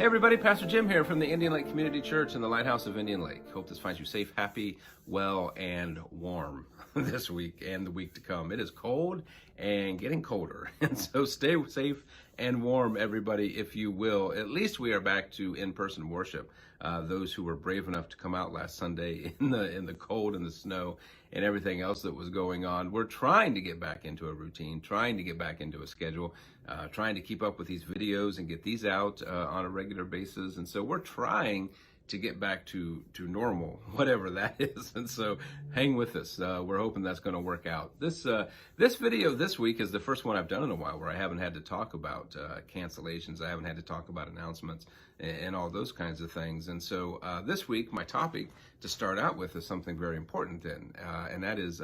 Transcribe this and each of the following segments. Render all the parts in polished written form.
Hey everybody, Pastor Jim here from the Indian Lake Community Church in the Lighthouse of Indian Lake. Hope this finds you safe, happy, well, and warm this week and the week to come. It is cold and getting colder, and so stay safe and warm, everybody, if you will. At least we are back to in-person worship. Those who were brave enough to come out last Sunday in the cold and the snow and everything else that was going on. We're trying to get back into a routine, trying to get back into a schedule, trying to keep up with these videos and get these out on a regular basis. And so we're trying to get back to normal, whatever that is. And so hang with us. We're hoping that's going to work out. This video this week is the first one I've done in a while where I haven't had to talk about cancellations. I haven't had to talk about announcements and all those kinds of things. And so this week, my topic to start out with is something very important then, and that is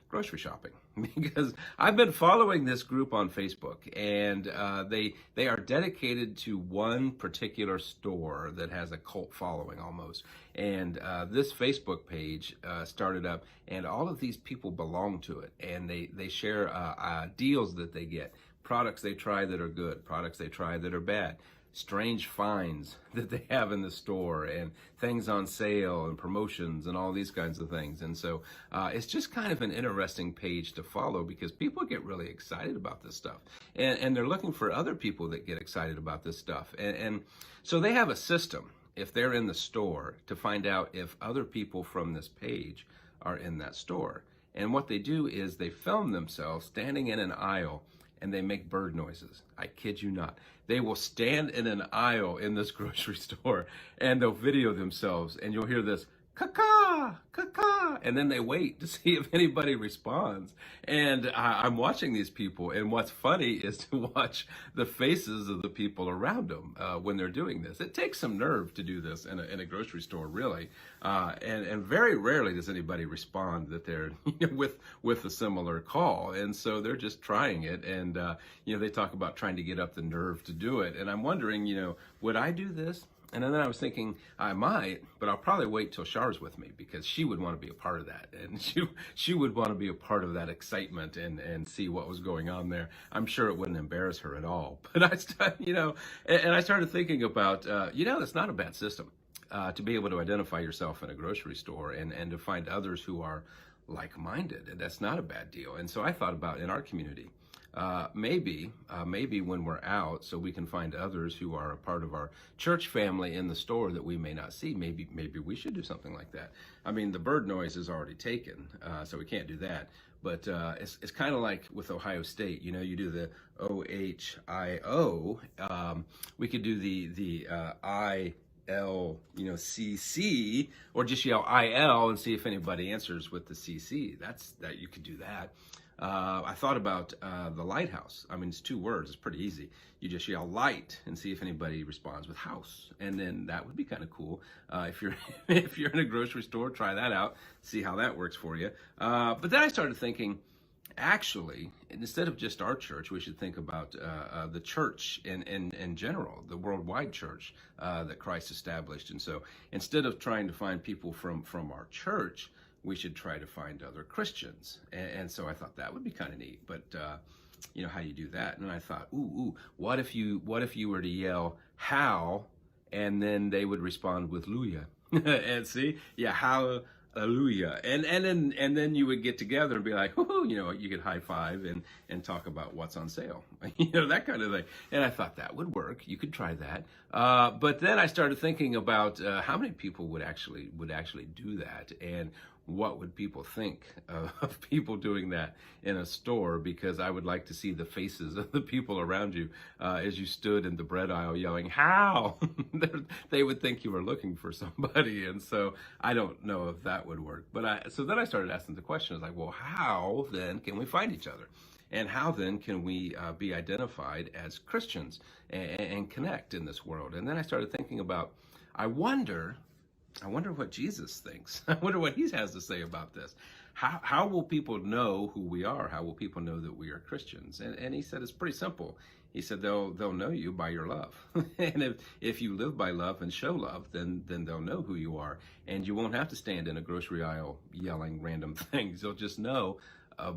grocery shopping. Because I've been following this group on Facebook, and they are dedicated to one particular store that has a cult following almost. And this Facebook page started up, and all of these people belong to it, and they share deals that they get, products they try that are good, products they try that are bad, strange finds that they have in the store, and things on sale and promotions and all these kinds of things. And so it's just kind of an interesting page to follow because people get really excited about this stuff, and they're looking for other people that get excited about this stuff. And so they have a system, if they're in the store, to find out if other people from this page are in that store. And what they do is they film themselves standing in an aisle, and they make bird noises. I kid you not. They will stand in an aisle in this grocery store, and they'll video themselves, and you'll hear this caw-caw, caw-caw, and then they wait to see if anybody responds. And I'm watching these people, and what's funny is to watch the faces of the people around them when they're doing this. It takes some nerve to do this in a grocery store, really, and very rarely does anybody respond that they're with a similar call. And so they're just trying it, and they talk about trying to get up the nerve to do it. And I'm wondering, would I do this? And then I was thinking I might, but I'll probably wait till Char's with me because she would want to be a part of that. And she would want to be a part of that excitement and see what was going on there. I'm sure it wouldn't embarrass her at all. But I started thinking about, it's not a bad system to be able to identify yourself in a grocery store and to find others who are like-minded. And that's not a bad deal. And so I thought about in our community, maybe when we're out, so we can find others who are a part of our church family in the store that we may not see. Maybe we should do something like that. I mean, the bird noise is already taken, so we can't do that. But it's kind of like with Ohio State. You do the OHIO. We could do the ILCC, or just yell IL and see if anybody answers with the CC. That you could do that. I thought about the lighthouse. I mean, it's 2 words. It's pretty easy. You just yell light and see if anybody responds with house, and then that would be kind of cool. If you're in a grocery store, try that out. See how that works for you. But then I started thinking, actually, instead of just our church, we should think about the church in general, the worldwide church that Christ established. And so instead of trying to find people from our church, we should try to find other Christians. And so I thought that would be kind of neat. But how do you do that? And I thought, what if you were to yell how, and then they would respond with Luya. And see, hallelujah. And then you would get together and be like, you could high five and talk about what's on sale, that kind of thing. And I thought that would work. You could try that. But then I started thinking about how many people would actually do that, and what would people think of people doing that in a store? Because I would like to see the faces of the people around you as you stood in the bread aisle yelling, how? They would think you were looking for somebody. And so I don't know if that would work. So then I started asking the question, well, how then can we find each other? And how then can we be identified as Christians and connect in this world? And then I started thinking about, I wonder what Jesus thinks. I wonder what he has to say about this. How will people know who we are? How will people know that we are Christians? And he said it's pretty simple. He said they'll know you by your love. And if you live by love and show love, then they'll know who you are. And you won't have to stand in a grocery aisle yelling random things. They'll just know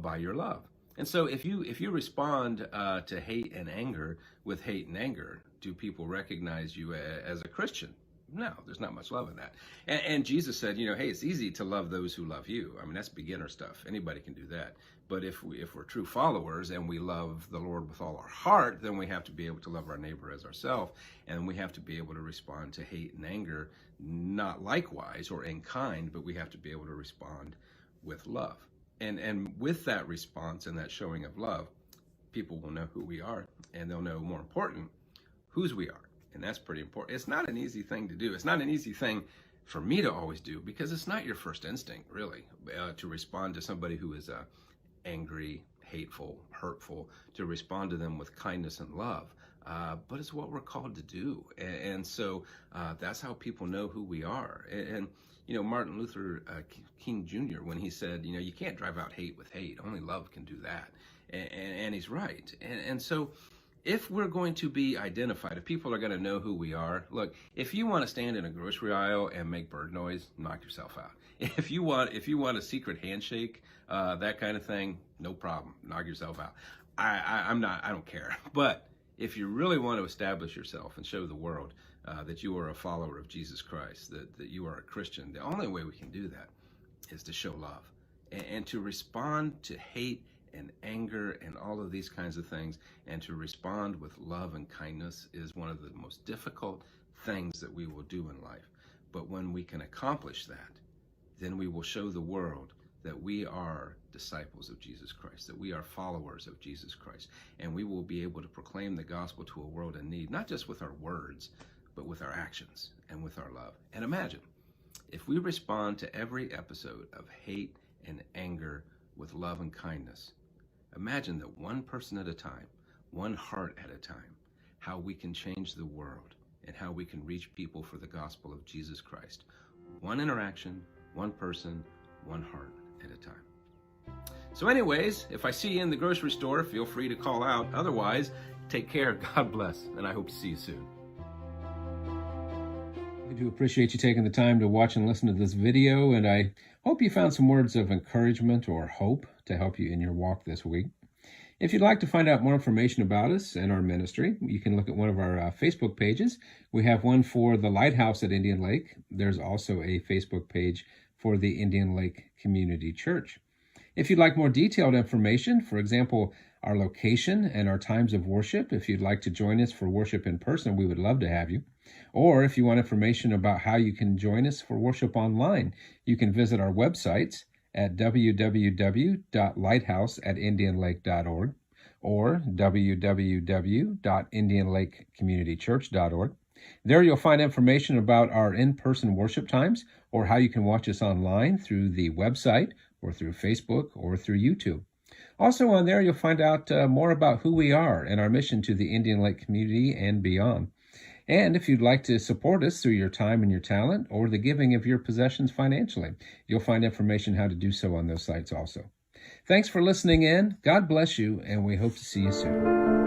by your love. And so if you respond to hate and anger with hate and anger, do people recognize you as a Christian? No, there's not much love in that. And Jesus said, hey, it's easy to love those who love you. I mean, that's beginner stuff. Anybody can do that. But if we're true followers and we love the Lord with all our heart, then we have to be able to love our neighbor as ourselves, and we have to be able to respond to hate and anger, not likewise or in kind, but we have to be able to respond with love. And with that response and that showing of love, people will know who we are, and they'll know, more important, whose we are. And that's pretty important. It's not an easy thing to do. It's not an easy thing for me to always do, because it's not your first instinct, really, to respond to somebody who is angry, hateful, hurtful, to respond to them with kindness and love. But it's what we're called to do. And so that's how people know who we are. And Martin Luther King Jr., when he said, you can't drive out hate with hate, only love can do that. And he's right. And so if we're going to be identified, if people are going to know who we are, look, if you want to stand in a grocery aisle and make bird noise, knock yourself out. If you want a secret handshake, that kind of thing, no problem, knock yourself out. I don't care. But if you really want to establish yourself and show the world that you are a follower of Jesus Christ, that you are a Christian, the only way we can do that is to show love and to respond to hate and anger and all of these kinds of things, and to respond with love and kindness is one of the most difficult things that we will do in life. But when we can accomplish that, then we will show the world that we are disciples of Jesus Christ, that we are followers of Jesus Christ, and we will be able to proclaim the gospel to a world in need, not just with our words, but with our actions and with our love. And imagine, if we respond to every episode of hate and anger with love and kindness, imagine that one person at a time, one heart at a time, how we can change the world and how we can reach people for the gospel of Jesus Christ. One interaction, one person, one heart at a time. So anyways, if I see you in the grocery store, feel free to call out. Otherwise, take care, God bless, and I hope to see you soon. I do appreciate you taking the time to watch and listen to this video, and I hope you found some words of encouragement or hope to help you in your walk this week. If you'd like to find out more information about us and our ministry, you can look at one of our Facebook pages. We have one for the Lighthouse at Indian Lake. There's also a Facebook page for the Indian Lake Community Church. If you'd like more detailed information, for example, our location and our times of worship, if you'd like to join us for worship in person, we would love to have you. Or if you want information about how you can join us for worship online, you can visit our websites at www.lighthouseatindianlake.org or www.indianlakecommunitychurch.org. There you'll find information about our in-person worship times, or how you can watch us online through the website or through Facebook or through YouTube. Also on there, you'll find out more about who we are and our mission to the Indian Lake community and beyond. And if you'd like to support us through your time and your talent, or the giving of your possessions financially, you'll find information how to do so on those sites also. Thanks for listening in. God bless you, and we hope to see you soon.